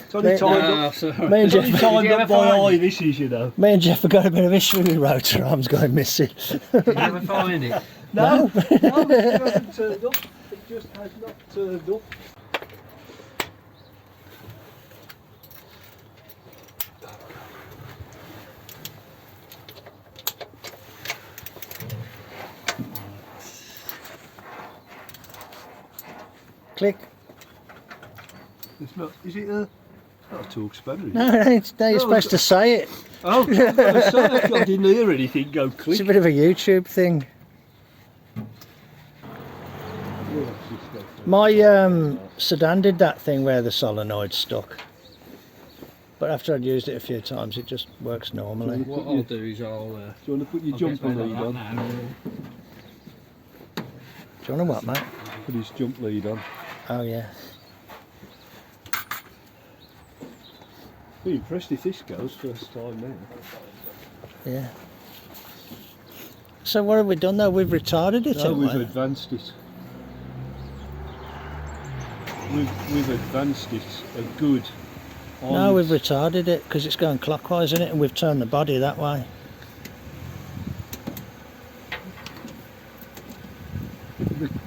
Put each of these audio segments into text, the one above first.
It's only tied up by eye, this is, you know. Me and Jeff have got a bit of history with rotor arms going missing. Did you ever find it? No, it hasn't turned up. It just has not turned up. Click. It's not, is it a... It's not a torque spanner, is it? No, you're supposed to say it. Oh, I didn't hear anything go click. It's a bit of a YouTube thing. My sedan did that thing where the solenoid's stuck. But after I'd used it a few times, it just works normally. What I'll do is I'll... do you want to put your jumper lead on? Do you want to what, mate? Put his jump lead on. Oh, yeah. Be impressed if this goes first time now. Yeah. So what have we done though? We've retarded it, No, haven't we've we? advanced it. We've advanced it a good... No, we've retarded it because it's going clockwise, isn't it? And we've turned the body that way.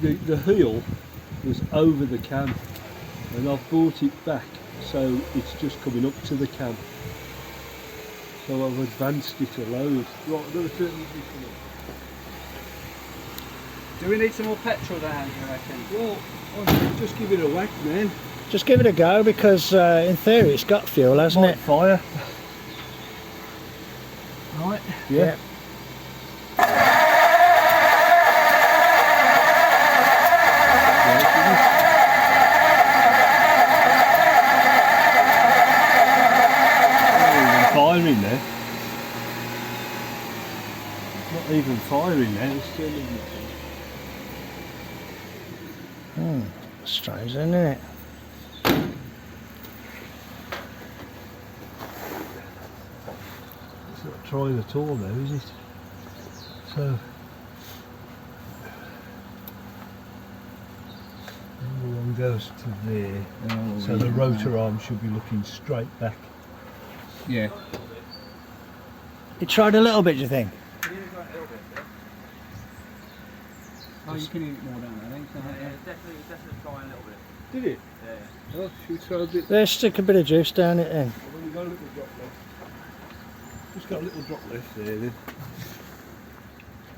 The heel was over the cam and I've brought it back so it's just coming up to the cam. So I've advanced it a load. Right, I'm going to turn this one up. Do we need some more petrol down, you reckon? Well, I'll just give it a whack, man. Just give it a go because in theory it's got fuel, hasn't it? Fire. Right. Yeah. Firing there. Not even firing there, it's turning. Strange, isn't it? It's not trying at all now, is it? So the one goes to there. Oh, So the rotor arm should be looking straight back. Yeah. You tried a little bit, do you think? Oh, you can eat more down there, I think. Yeah, definitely try a little bit. Did it? Yeah. Oh, should we throw a bit? Let's stick a bit of juice down it then. Well, we've got a little drop left. Just got a little drop left there then.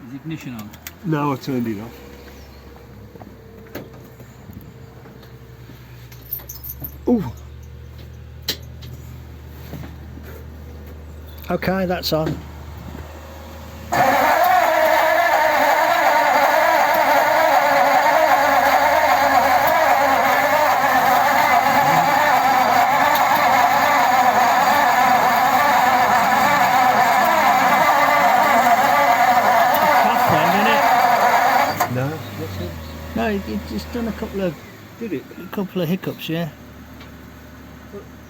Is ignition on? No, I turned it off. Ooh. Okay, that's on. No, what's it? No, it's done a couple of hiccups, yeah.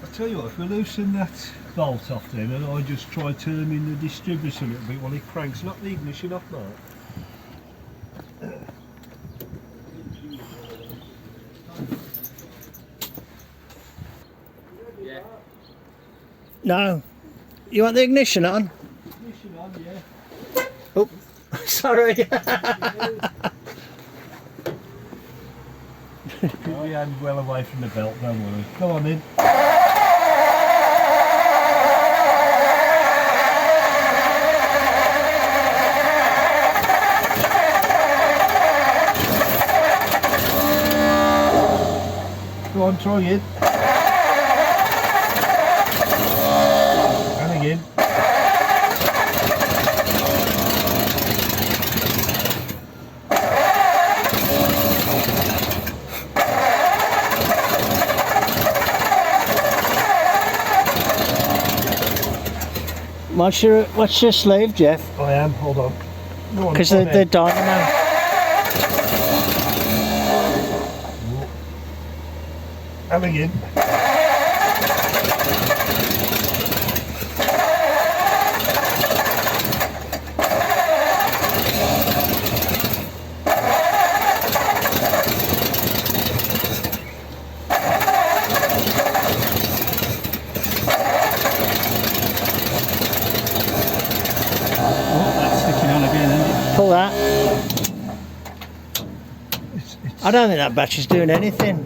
I'll tell you what, if we loosen that bolt off then and I just try turning the distributor a little bit while it cranks, not the ignition off, Mart. Yeah. No. You want the ignition on? Ignition on, yeah. Oh, sorry. Keep your hand well away from the belt, don't worry. Go on in. Go on, try it. And again. What's your sleeve, Jeff? I am, hold on. Because they're dynamo. And again. I don't think that battery's doing anything.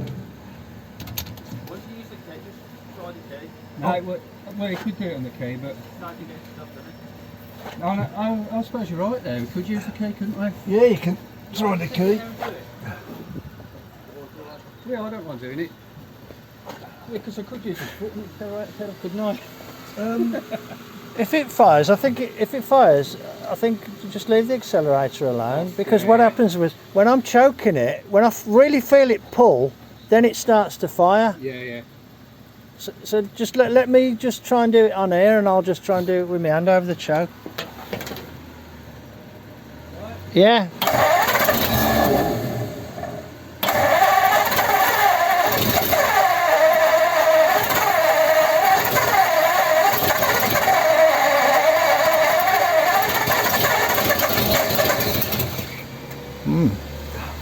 Once you use the key, just try the key. No, well, you could do it on the key, but Start to get stuff in it. no, I suppose you're right there. We could use the key, couldn't we? Yeah, you can try the key. Yeah, I don't mind doing it. Yeah, because I could use this foot and pedal, couldn't I? If it fires, I think you just leave the accelerator alone, because what happens was when I'm choking it, when I really feel it pull, then it starts to fire. Yeah, yeah. So just let me just try and do it on air, and I'll just try and do it with my hand over the choke. Yeah.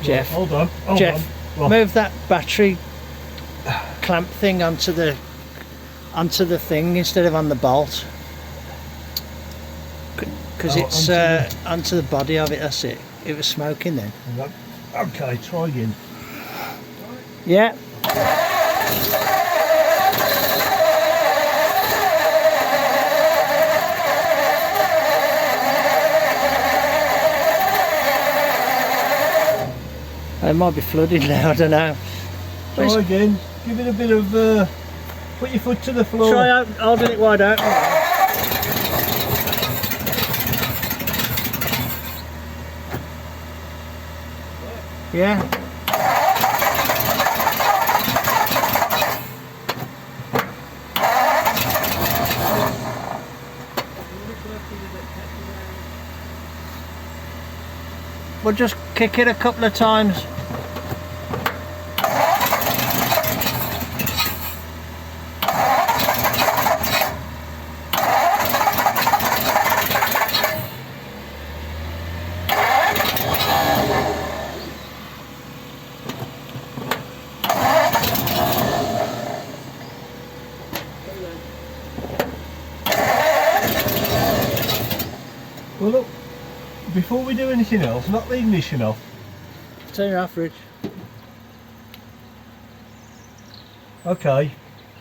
Jeff, Hold on. Jeff, What? move that battery clamp thing onto the thing instead of on the bolt, because it's onto the body of it. That's it. It was smoking then. Okay, try again. Yeah. It might be flooded now, I don't know. Try again. Give it a bit of. Put your foot to the floor. Try holding it wide open. Yeah. We'll just kick it a couple of times. Well, look. Before we do anything else, knock the ignition off. Turn it off, Rich. Okay.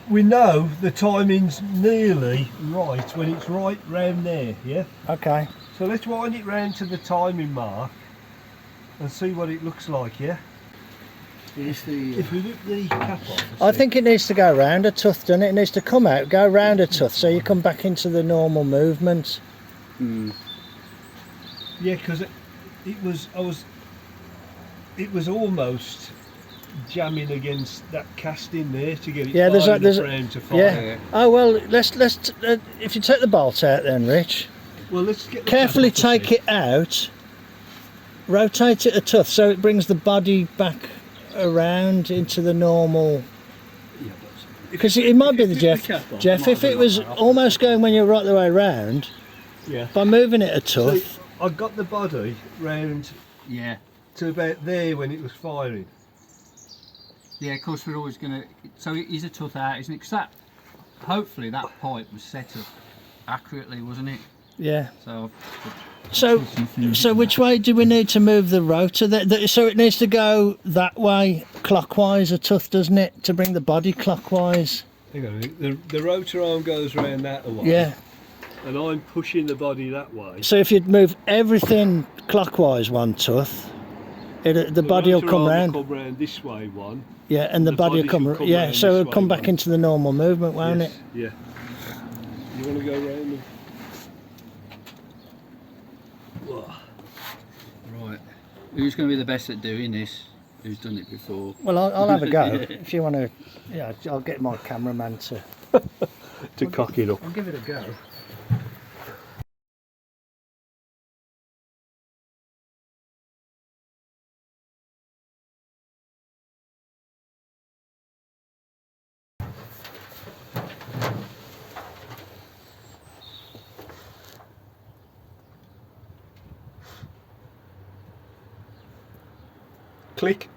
We know the timing's nearly right when it's right round there, yeah? Okay. So let's wind it round to the timing mark and see what it looks like, yeah? Here's the. If we rip the cap off. I think it needs to go round a tooth, doesn't it? It needs to come out, go round a tooth, so you come back into the normal movement. Yeah, because it was almost jamming against that casting there to get it there's round to fire. Yeah. Oh well, let's if you take the bolt out then, Rich. Well, let's get the Carefully cap off the take it out. Rotate it a tooth so it brings the body back around into the normal. Because it might be the Jeff. Jeff, if it was almost going when you're right the way round, Yeah. by moving it a tooth. I got the body round Yeah. to about there when it was firing. Yeah, of course we're always going to. So it is a tooth out, isn't it? Because that, hopefully, that pipe was set up accurately, wasn't it? Yeah. So. So which way do we need to move the rotor? So it needs to go that way, clockwise, a tooth, doesn't it, to bring the body clockwise? Hang on a minute. The rotor arm goes round that way. Yeah. And I'm pushing the body that way. So if you'd move everything clockwise one tooth, the body will come round. Come round this way one. Yeah, and the body will come. Yeah, round so this it'll come way back one. into the normal movement, won't Yes, it? yeah. You want to go round? Right. Who's going to be the best at doing this? Who's done it before? Well, I'll have a go. If you want to, yeah, I'll get my cameraman to cock it up. I'll give it a go. Click.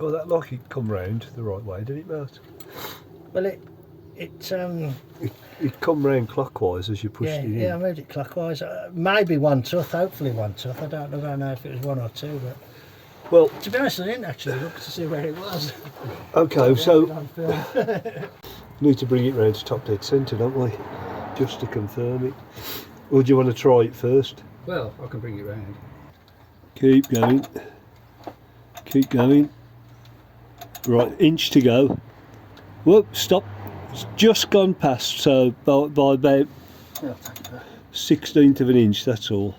Oh, that like it come round the right way, did it, Mart? Well, it It come round clockwise as you pushed yeah, it in. yeah, I moved it clockwise. Maybe one tooth, hopefully one tooth. I don't know if it was one or two, but Well, to be honest, I didn't actually look to see where it was. okay, so On film. need to bring it round to top dead centre, don't we? Just to confirm it. Or do you want to try it first? Well, I can bring it round. Keep going. Keep going. Right, inch to go. Whoop, stop. It's just gone past, so by about 1/16 of an inch, that's all.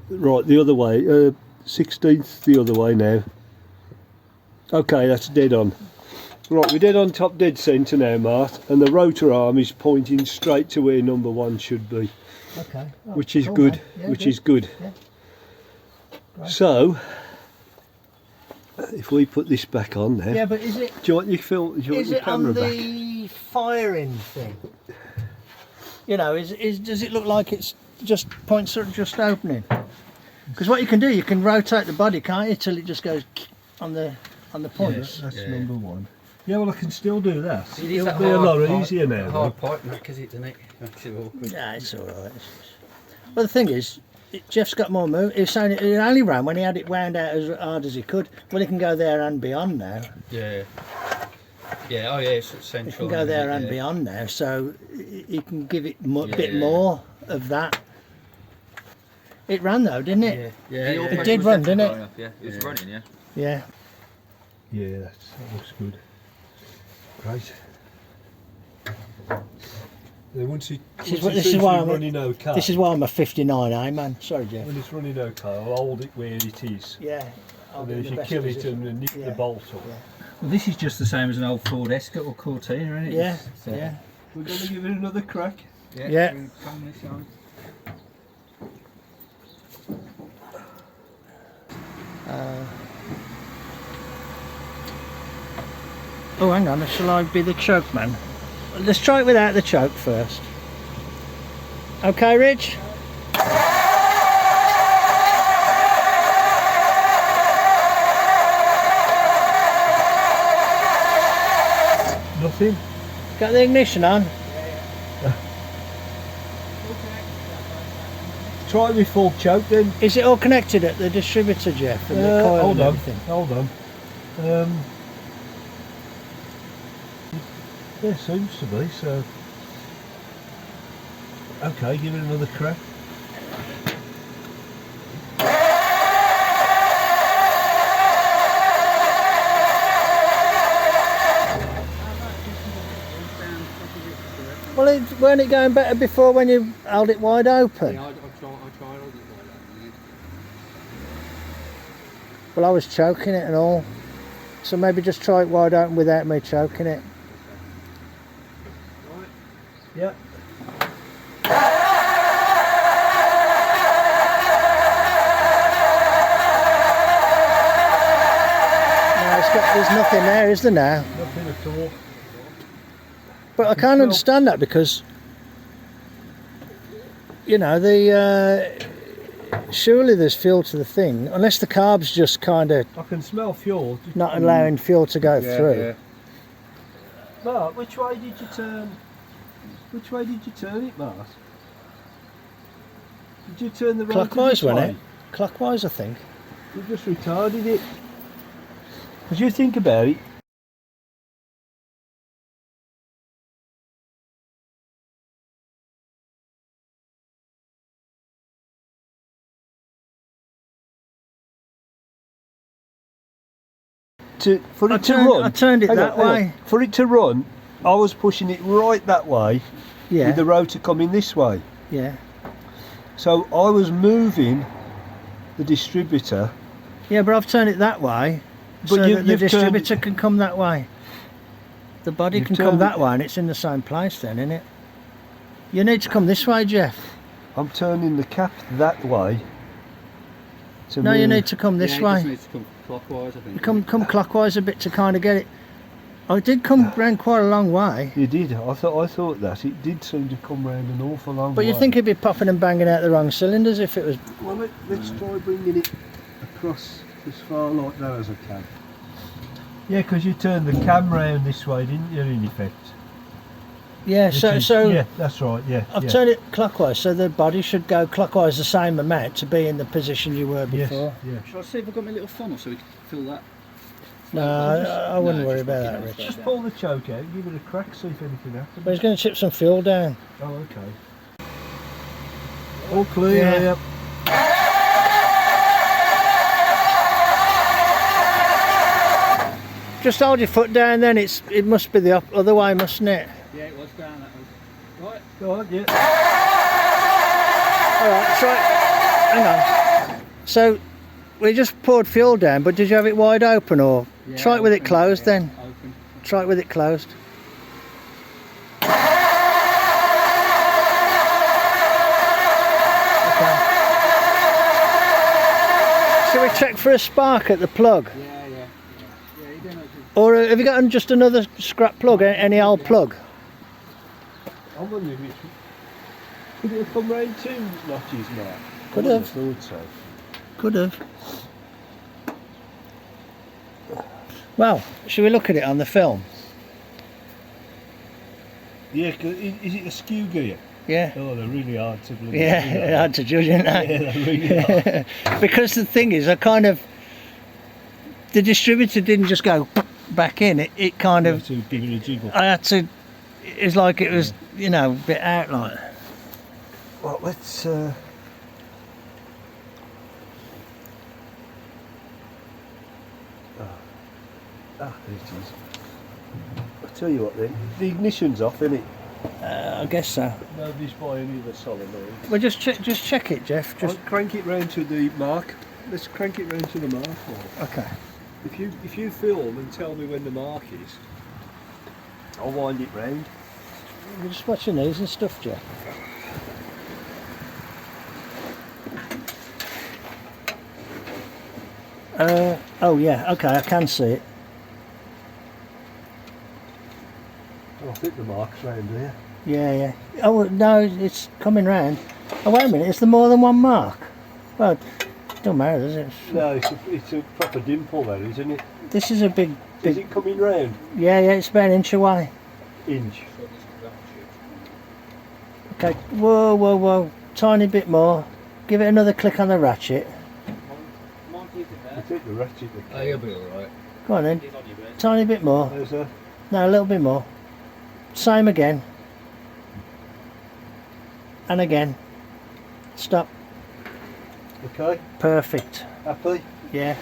Right, the other way. 1/16 the other way now. Okay, that's dead on. Right, we're dead on top dead centre now, Mart, and the rotor arm is pointing straight to where number 1 should be. Okay. Oh, Which is cool, good, man. Yeah, which is good. Yeah. Great. So, if we put this back on now, Yeah, but is it? do you want your film? Do you want Is your it camera on back? the firing thing? You know, does it look like it's just points sort of just opening? Because what you can do, you can rotate the body, can't you, till it just goes on the points. That's Yeah. number 1. Yeah, well, I can still do that. It is It'll that be a hard lot pipe- easier now. Hard pipe knack, is it, isn't it? Makes it awkward. Yeah, it's all right. Well, the thing is, Jeff's got more move. He was saying it only ran when he had it wound out as hard as he could. Well, he can go there and beyond now. Yeah. Yeah, oh yeah, it's He central. can go isn't there it? and Yeah. beyond now, so he can give it a bit Yeah. more of that. It ran though, didn't it? Yeah, yeah, It did run, didn't it? Yeah, it was Yeah. running, yeah. Yeah. Yeah, that looks good. Great. Then once it This once is it seems why to I'm be a- running okay, This is why I'm a 59A man. Sorry, Jeff. when it's running okay, I'll hold it where it is. Yeah. I'll And be then in if the you best kill position. it and nip Yeah. the bolt up. Yeah. Well, this is just the same as an old Ford Escort or Cortina, isn't it? Yeah. So- Yeah. We're going to give it another crack. Yeah. we bang this on. Oh, hang on. Shall I be the choke man? Let's try it without the choke first. Okay, Rich? Nothing. Got the ignition on? Try with full choke then. Is it all connected at the distributor, Jeff? And the coil Hold and on. everything? Hold on. Yeah, seems to be, so. Okay, give it another crack. Well, weren't it going better before when you held it wide open? Yeah, I tried all the way. Well, I was choking it and all. So maybe just try it wide open without me choking it. Yeah. No, there's nothing there, is there now? Nothing at all. But I can't understand that because, you know, surely there's fuel to the thing, unless the carb's just kind of I can smell fuel. not allowing fuel to go through. Mart, which way did you turn? Which way did you turn it, Mart? Did you turn the rotor Clockwise, this wasn't way? it? Clockwise, I think. You just retarded it. Because you think about it, for I it to turned- run. I turned it hang that on, hang on. way. For it to run, I was pushing it right that way Yeah, with the rotor coming this way. yeah. So I was moving the distributor. Yeah, but I've turned it that way But so that the you've turned- distributor can come that way. The body You've can come turned that it- way and it's in the same place then, isn't it? You need to come this way, Jeff. I'm turning the cap that way. To No, you move- need to come this yeah, It way. just needs to come clockwise, I think. You come clockwise a bit to kind of get it. Oh, it did come round quite a long way. You did. I thought that it did seem to come round an awful long But way. you'd think it'd be popping and banging out the wrong cylinders if it was. Well, let's try bringing it across as far like that as I can. Yeah, because you turned the cam round this way, didn't you, in effect? Yeah, so yeah, that's right, yeah. I've turned it clockwise, so the body should go clockwise the same amount to be in the position you were before. Yeah. Shall I see if I've got my little funnel so we can fill that? No, I wouldn't worry about that, Rich. Just pull the choke out, give it a crack, see if anything happens. But he's going to chip some fuel down. Oh, okay. All clear, Yeah. yep. Just hold your foot down then, it must be the other way, mustn't it? Yeah, it was down that way. Right. Go on, yeah. Alright, so hang on. So we just poured fuel down, but did you have it wide open or Yeah, try it with it open, closed yeah, then? Open. Try it with it closed. Okay. Shall we check for a spark at the plug? Yeah, you don't know. Or have you got just another scrap plug, any old plug? I'm wondering if could it have come round 2 notches now? Could I have. thought so. Could have. Well, should we look at it on the film? Yeah, is it a skew gear? Yeah. Oh, they're really hard to believe. Yeah, hard to judge, isn't it? Yeah, they're really hard. Because the thing is, the distributor didn't just go back in, it kind of, To give it a jiggle. I had to, it's like it was, you know, a bit out like. Well, let's. There it is. I'll tell you what then, the ignition's off, isn't it? I guess so. Nobody's buying either solenoid. Well, just check it, Jeff. Just I'll crank it round to the mark. Let's crank it round to the mark. okay. If you film and tell me when the mark is, I'll wind it round. We're just watching these and stuff, Jeff. Oh yeah, okay, I can see it. Oh, I think the mark's round here. Yeah. Oh no, it's coming round. Oh wait a minute, is there more than one mark? Well, it don't matter, does it? No, it's a proper dimple there, isn't it? This is a big. Is it coming round? Yeah, it's about an inch away. Inch. Okay, whoa, tiny bit more. Give it another click on the ratchet. I take the ratchet. Oh, you'll be alright. Go on then, tiny bit more. There's a. No, a little bit more. Same again. And again. Stop. Okay. Perfect. Happy? Yeah.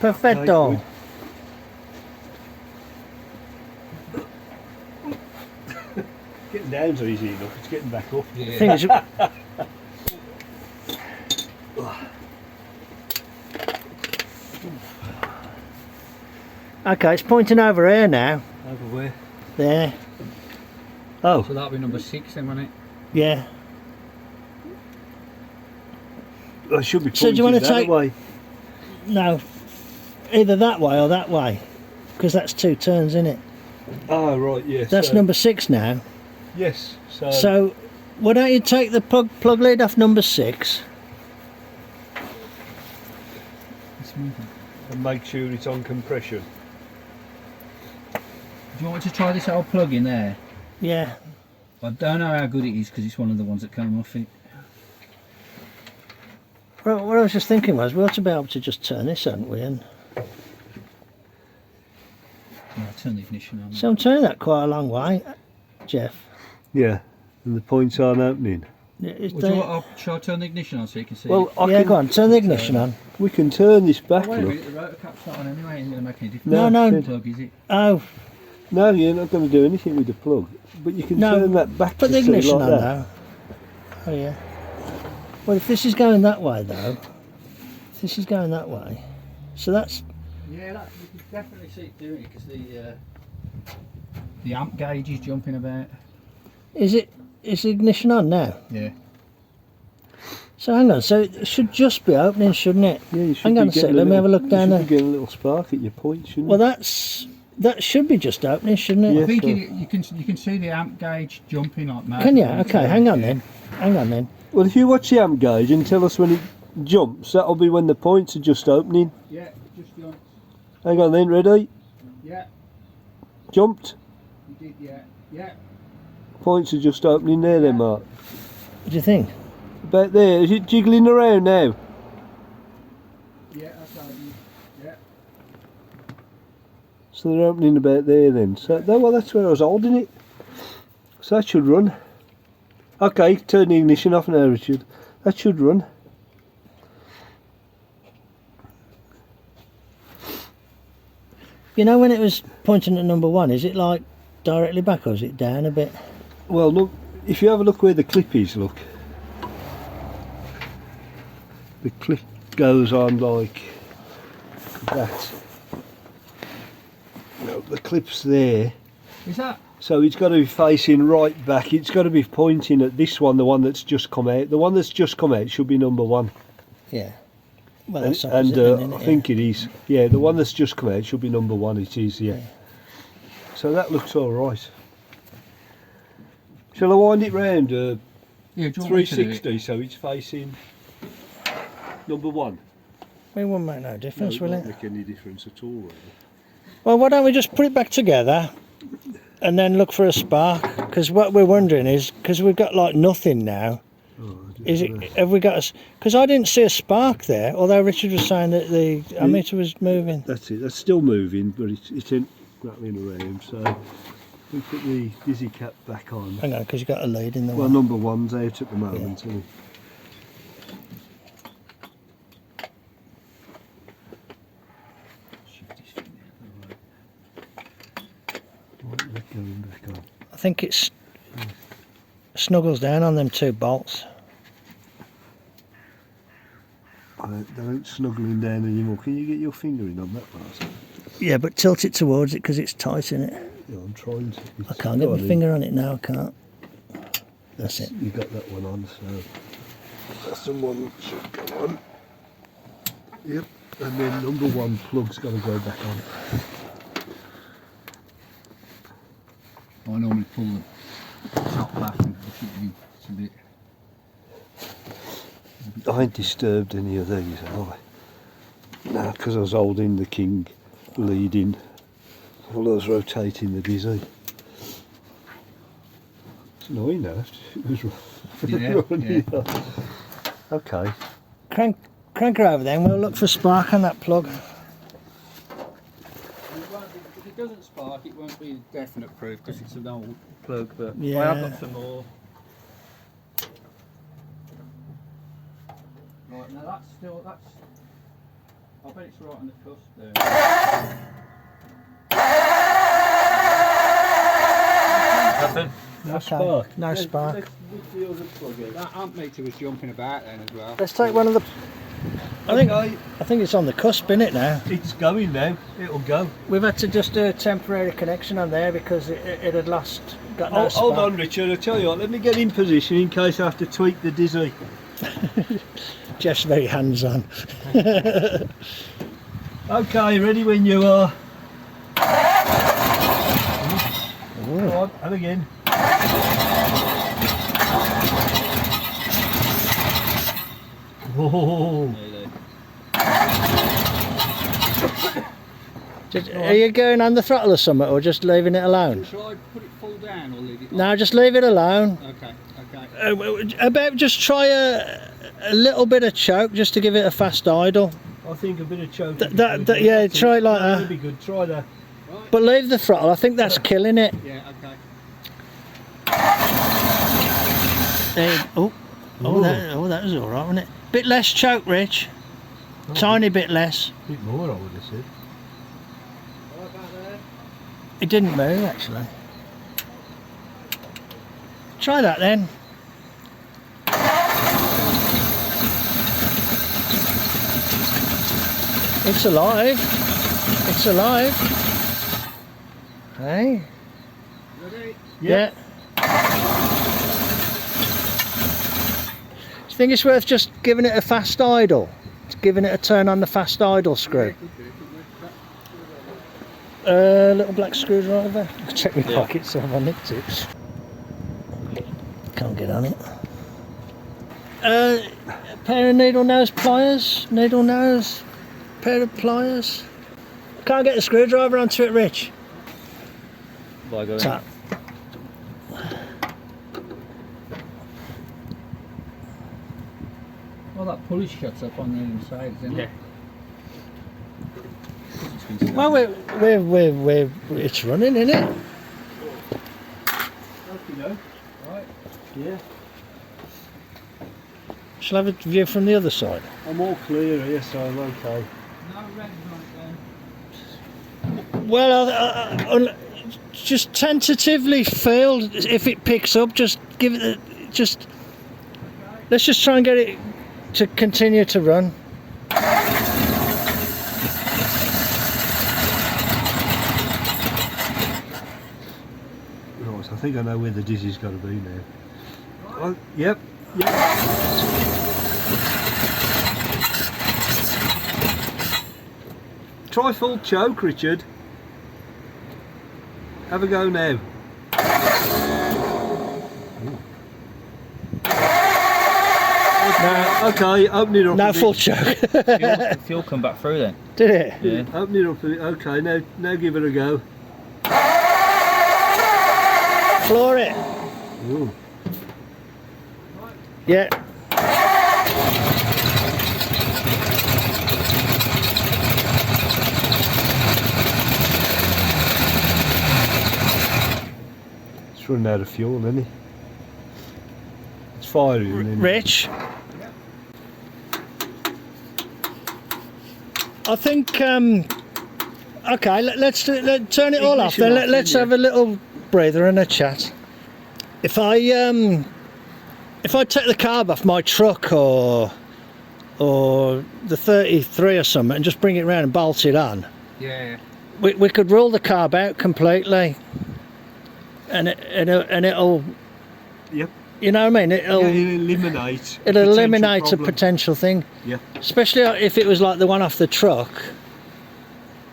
Perfecto. Okay, Getting down's easy enough, it's getting back up. Yeah. Thing is, okay, it's pointing over here now. Over where? There. Oh, So that'll be number 6 then, won't it? yeah. I should be So do you pointing wanna that take- way. No, either that way or that way, because that's 2 turns, isn't it? Oh, right, yes. That's number 6 now. Yes, So, why don't you take the plug lid off number 6? and make sure it's on compression. Do you want me to try this old plug in there? Yeah. I don't know how good it is because it's one of the ones that came off it. Well, what I was just thinking was, we ought to be able to just turn this, hadn't we? And Yeah, I'll turn the ignition on. so I'm turning that quite a long way, Jeff. Yeah, and the points aren't opening. Is Would they- shall I turn the ignition on so you can see? Well, yeah, go on, turn the ignition on. we can turn this back, Oh, wait a look. minute, the rotor cap's not on anyway, isn't going to make any difference. No. The plug, is it? Oh, No, you're not going to do anything with the plug, but you can No, turn that back put to the see ignition like on that. now. Oh yeah. Well, if this is going that way though, if this is going that way, so that's, Yeah, you can definitely see it doing it because the amp gauge is jumping about. is the ignition on now? Yeah. So hang on, so it should just be opening, shouldn't it? Yeah, you should Hang be on a sec, getting let me have a look you down should there. be getting a little spark at your point, shouldn't Well, you? that should be just opening, shouldn't it? Yeah. I think sure. you can see the amp gauge jumping like mad. Can you? Okay, hang on then. Well, if you watch the amp gauge and tell us when jumps, that'll be when the points are just opening. Yeah, it just jumped. Hang on then, ready? Yeah, Jumped. you did, yeah. Yeah. Points are just opening there then, Mark. What do you think? About there, is it jiggling around now? Yeah, that's how you, yeah. So they're opening about there then. So well, that's where I was holding it. So that should run. Okay, turn the ignition off now, Richard. That should run. You know, when it was pointing at number 1, is it like directly back or is it down a bit? Well, look, if you have a look where the clip is, look. The clip goes on like that. No, the clip's there. Is that? So it's got to be facing right back. It's got to be pointing at this one, the one that's just come out. The one that's just come out should be number 1. Yeah. Well, And, that's opposite then, isn't I it? think it is. Yeah, the one that's just come out should be number 1. It is, yeah. So that looks all right. Shall I wind it round Yeah, do you want me to do it? 360 so it's facing number 1? It won't make no difference, will won't it? make any difference at all, really. Well, why don't we just put it back together and then look for a spark? Because what we're wondering is, because we've got like nothing now, is it? Have we got? Because I didn't see a spark there. Although Richard was saying that the ammeter was moving. That's it. That's still moving, but it ain't rattling around. So we put the dizzy cap back on. Hang on, because you got a lead in the Well, one. number 1's out at the moment, isn't it? Right, they're going back on. I think it's snuggles down on them 2 bolts. They ain't snuggling down anymore. Can you get your finger in on that part? Yeah, but tilt it towards it because it's tight in it. Yeah, I'm trying to. I can't get my finger on it now. I can't. That's it. You got that one on, so that's the one that should go on. Yep, and then number 1 plug's got to go back on. I normally pull the top back and push it in. It's a bit. I ain't disturbed any of these, have I? No, because I was holding the king leading while I was rotating the dizzy. It's annoying now. It was Yeah, running yeah. on. Okay. Crank her over then. We'll look for spark on that plug. If it doesn't spark, it won't be definite proof because it's an old plug. But I Yeah. have got some more. Right, now that's still, I bet it's right on the cusp there. Nothing. No Okay, spark. no spark. Let's look the other plug in. That amp meter was jumping about then as well. Let's take one of the. Okay, I think it's on the cusp, isn't it now? it's going now. It'll go. We've had to just do a temporary connection on there because it had lost. Got no Hold spark. on, Richard. I'll tell you what. Let me get in position in case I have to tweak the dizzy. Jeff's very hands-on. Okay, ready when you are. Come on, and again. Whoa. Are you going on the throttle or something, or just leaving it alone? Shall I put it full down or leave it? No, just leave it alone. Okay, okay. About just try a little bit of choke just to give it a fast idle. I think a bit of choke. Yeah, try it like That'd that. be good. Try that. Right. But leave the throttle. I think that's killing it. Yeah, okay. Oh, that was all right, wasn't it? Bit less choke, Rich. Tiny bit less. A bit more, I would have said. Right back there. It didn't move actually. Try that then. It's alive. It's alive. Hey? Ready? Yeah. Do you think it's worth just giving it a fast idle? Giving it a turn on the fast idle screw? Little black screwdriver. I'll check my pockets so I nicked it. Can't get on it. pair of needle nose pliers, pair of pliers. Can't get the screwdriver onto it, Rich. By going. Tap. Well, that pulley shuts up on the inside, isn't it? Well, it's running, isn't it? Right. Yeah. Shall I have a view from the other side? I'm all clear here, so I'm okay. No red on it then. Well, just tentatively feel if it picks up. Just give it. Let's just try and get it to continue to run. Right, I think I know where the dizzy's got to be now. Oh, yep. Try full choke, Richard. Have a go now. No, okay, open it up. No a bit. full choke. Fuel come back through then. Did it? Yeah. Open it up a bit. Okay, now give it a go. Floor it. Ooh. Yeah. It's running out of fuel, isn't it? It's fiery, isn't it? Rich. I think. Okay, let's turn it all off. Ignition Then off, let's yeah. have a little breather and a chat. If I take the carb off my truck or the 33 or something and just bring it round and bolt it on, Yeah. we could rule the carb out completely, and it'll. Yep. You know what I mean? It'll eliminate. it'll eliminate a potential thing. Yeah. Especially if it was like the one off the truck,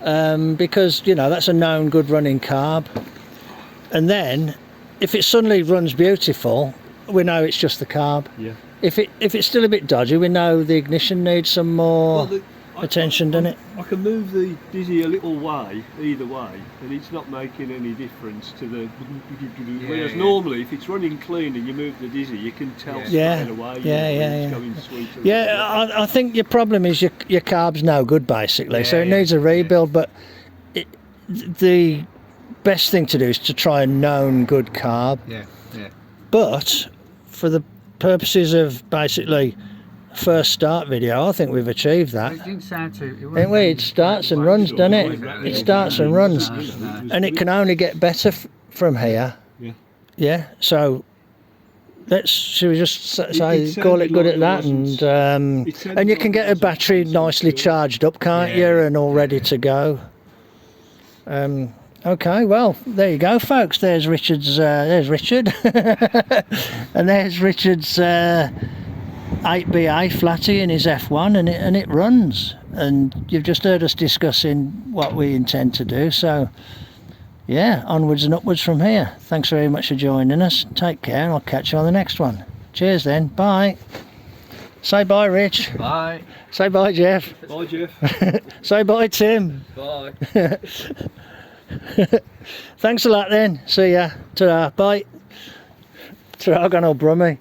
because you know that's a known good running carb. And then, if it suddenly runs beautiful, we know it's just the carb. Yeah. If it's still a bit dodgy, we know the ignition needs some more attention, doesn't it? I can move the dizzy a little way, either way, and it's not making any difference to the. Whereas normally, if it's running clean and you move the dizzy, you can tell Yeah. straight away. Yeah. It's going sweet. Yeah, I think your problem is your carb's no good basically, so it needs a rebuild. But the best thing to do is to try a known good carb. Yeah. But for the purposes of basically first start video, I think we've achieved that. It didn't sound too. Ain't we? It starts and runs, doesn't it? It starts and runs, and it can only get better from here. Yeah. Yeah. So should we just say It call it sounded good like at that, it wasn't- and it sounded and you like can it get a wasn't battery nicely charged up, can't you, and all ready to go. Okay, well there you go, folks. There's Richard's. There's Richard, and there's Richard's 8BA Flatty in his F1, and it runs. And you've just heard us discussing what we intend to do. So, yeah, onwards and upwards from here. Thanks very much for joining us. Take care, and I'll catch you on the next one. Cheers, then. Bye. Say bye, Rich. Bye. Say bye, Jeff. Bye, Jeff. Say bye, Tim. Bye. Thanks a lot, then. See ya. Ta-ra. Bye. Ta-ra, gone all brummy.